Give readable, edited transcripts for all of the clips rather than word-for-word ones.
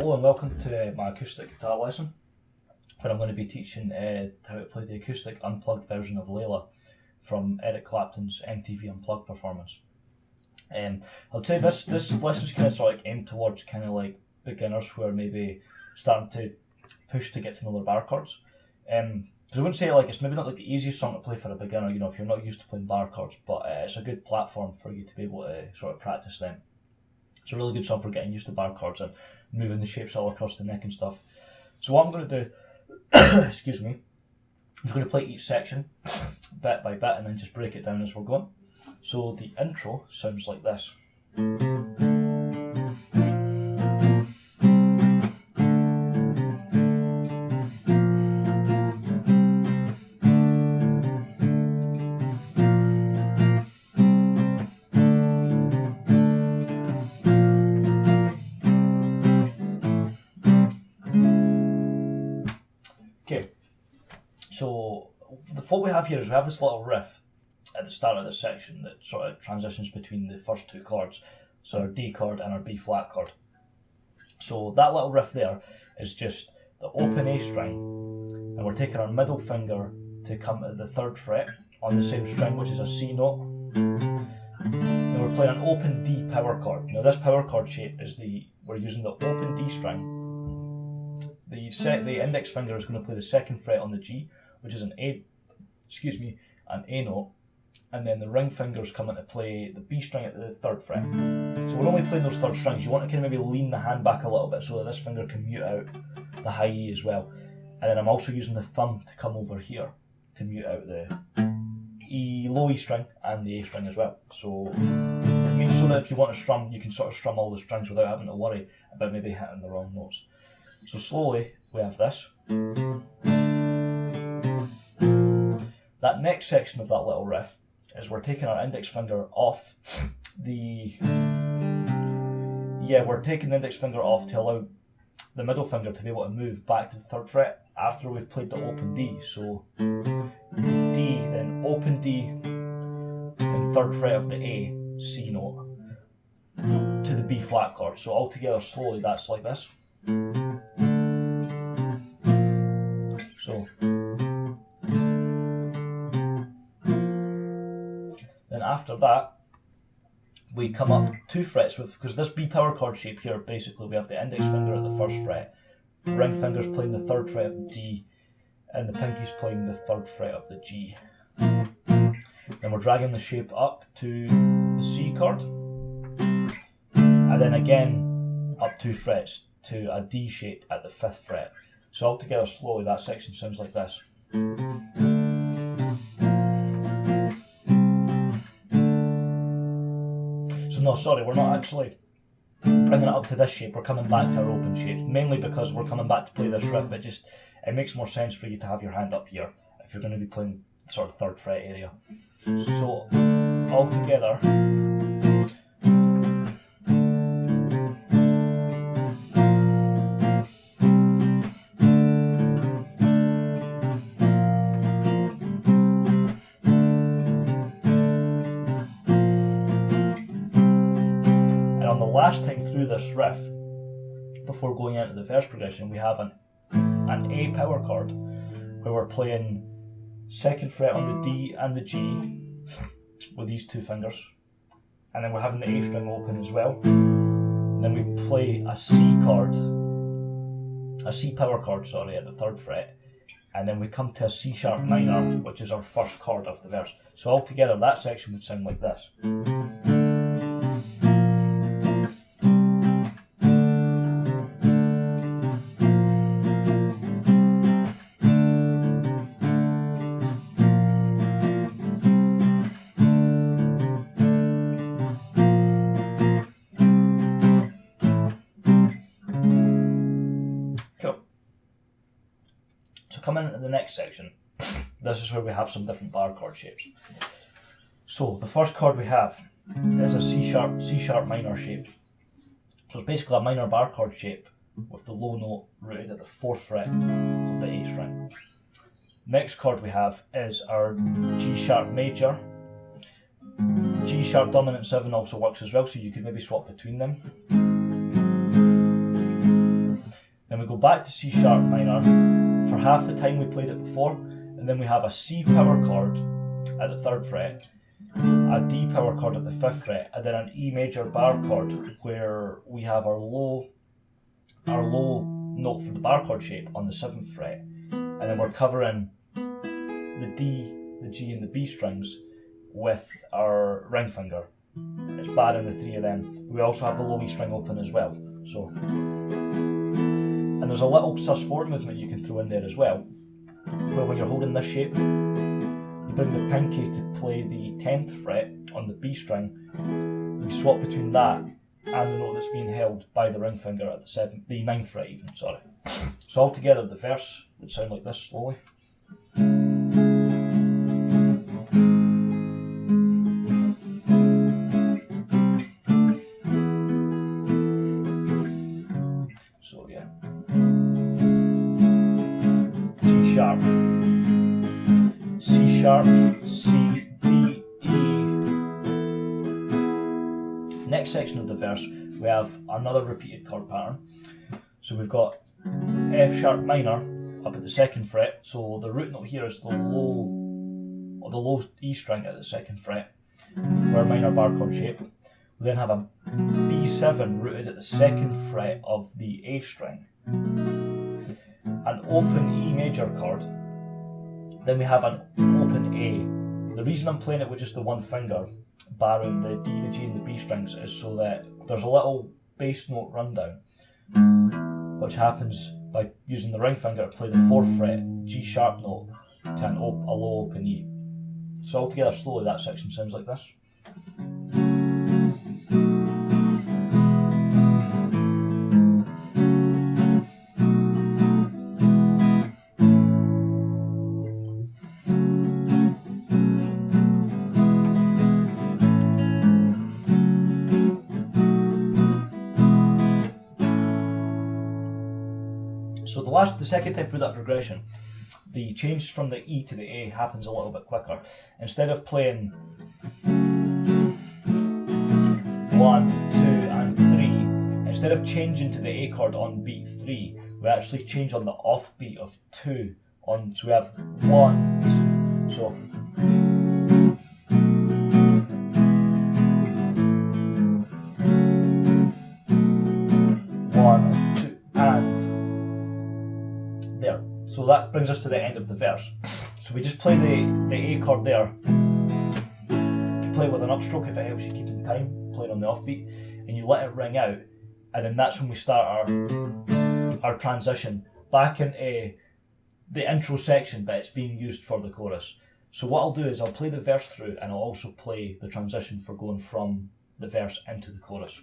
Hello and welcome to my acoustic guitar lesson, where I'm going to be teaching how to play the acoustic unplugged version of Layla from Eric Clapton's MTV Unplugged performance. I would say this lesson's kind of sort of like aimed towards kind of like beginners who are maybe starting to push to get to know their bar chords. Because I wouldn't say like it's maybe not like the easiest song to play for a beginner, if you're not used to playing bar chords, but it's a good platform for you to be able to sort of practice them. It's a really good song for getting used to bar chords and moving the shapes all across the neck and stuff. So what I'm going to do, excuse me, I'm just going to play each section bit by bit and then just break it down as we're going. So the intro sounds like this. Okay, so what we have here is we have this little riff at the start of this section that sort of transitions between the first two chords, so our D chord and our B flat chord. So that little riff there is just the open A string, and we're taking our middle finger to come to the 3rd fret on the same string, which is a C note. And we're playing an open D power chord. Now this power chord shape is we're using the open D string. The index finger is going to play the 2nd fret on the G, which is an A note, and then the ring fingers come into play the B string at the 3rd fret. So we're only playing those 3rd strings. You want to kind of maybe lean the hand back a little bit so that this finger can mute out the high E as well. And then I'm also using the thumb to come over here to mute out the low E string and the A string as well. So it means so that if you want to strum, you can sort of strum all the strings without having to worry about maybe hitting the wrong notes. So slowly we have this. That next section of that little riff is we're taking our index finger off we're taking the index finger off to allow the middle finger to be able to move back to the 3rd fret after we've played the open D. So D, then open D, then 3rd fret of the A, C note, to the B flat chord. So all together slowly that's like this. So then after that, we come up 2 frets because this B power chord shape here, basically we have the index finger at the 1st fret, ring fingers playing the 3rd fret of the D, and the pinkies playing the 3rd fret of the G. Then we're dragging the shape up to the C chord, and then again up 2 frets to a D shape at the 5th fret. So all together slowly that section sounds like this. So no, sorry, we're not actually bringing it up to this shape, we're coming back to our open shape, mainly because we're coming back to play this riff. It makes more sense for you to have your hand up here if you're going to be playing sort of 3rd fret area. So all together. Last time through this riff, before going into the verse progression, we have an A power chord where we're playing 2nd fret on the D and the G with these 2 fingers, and then we're having the A string open as well. And then we play a C power chord, at the 3rd fret, and then we come to a C sharp minor, which is our 1st chord of the verse. So all together that section would sound like this. So coming into the next section, this is where we have some different bar chord shapes. So the first chord we have is a C sharp minor shape. So it's basically a minor bar chord shape with the low note rooted at the 4th fret of the A string. Next chord we have is our G sharp major. G sharp dominant 7 also works as well, so you could maybe swap between them. back to C sharp minor for half the time we played it before, and then we have a C power chord at the 3rd fret, a D power chord at the 5th fret, and then an E major bar chord where we have our low note for the bar chord shape on the 7th fret, and then we're covering the D, the G and the B strings with our ring finger. It's barring the 3 of them. We also have the low E string open as well. So, and there's a little sus4 movement you can throw in there as well, where when you're holding this shape, you bring the pinky to play the 10th fret on the B string. You swap between that and the note that's being held by the ring finger at the 9th fret even, sorry. So altogether the verse would sound like this slowly. So yeah. G sharp, C sharp, C, D, E. Next section of the verse, we have another repeated chord pattern. So we've got F sharp minor up at the 2nd fret. So the root note here is the low E string at the 2nd fret, where minor bar chord shape. We then have a B7 rooted at the 2nd fret of the A string, an open E major chord. Then we have an open A. The reason I'm playing it with just the one finger, barring the D, the G and the B strings, is so that there's a little bass note rundown, which happens by using the ring finger to play the 4th fret G sharp note to a low open E. So altogether slowly that section sounds like this. So the second time through that progression, the change from the E to the A happens a little bit quicker. Instead of playing 1, 2 and 3, instead of changing to the A chord on beat 3, we actually change on the off beat of 2. So we have 1, 2, so So that brings us to the end of the verse. So we just play the A chord there. You can play it with an upstroke if it helps you keep in time, playing on the offbeat, and you let it ring out, and then that's when we start our transition back into the intro section, but it's being used for the chorus. So what I'll do is I'll play the verse through, and I'll also play the transition for going from the verse into the chorus.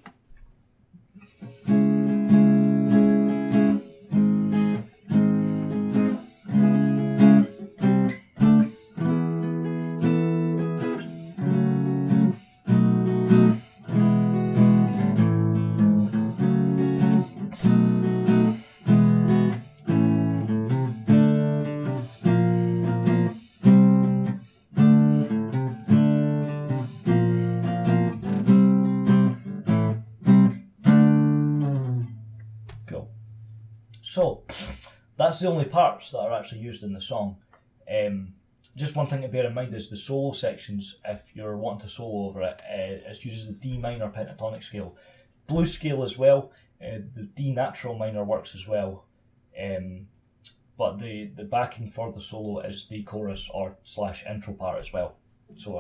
So, that's the only parts that are actually used in the song. Just one thing to bear in mind is the solo sections, if you're wanting to solo over it, it uses the D minor pentatonic scale. Blues scale as well, the D natural minor works as well, but the backing for the solo is the chorus or / intro part as well. So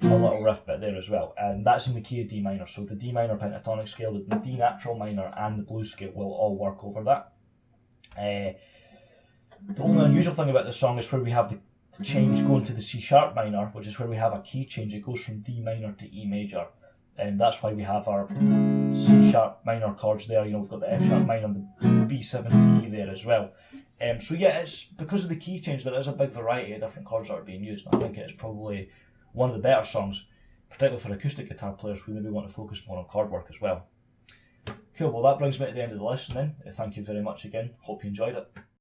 a little riff bit there as well, and that's in the key of D minor. So the D minor pentatonic scale, the D natural minor and the blues scale will all work over that. The only unusual thing about this song is where we have the change going to the C sharp minor, which is where we have a key change. It goes from D minor to E major, and that's why we have our C sharp minor chords there. You know, we've got the F sharp minor and the B7 there as well. So yeah, it's because of the key change, there is a big variety of different chords that are being used, and I think it is probably one of the better songs, particularly for acoustic guitar players who maybe want to focus more on chord work as well. Cool, well that brings me to the end of the lesson then. Thank you very much again, hope you enjoyed it.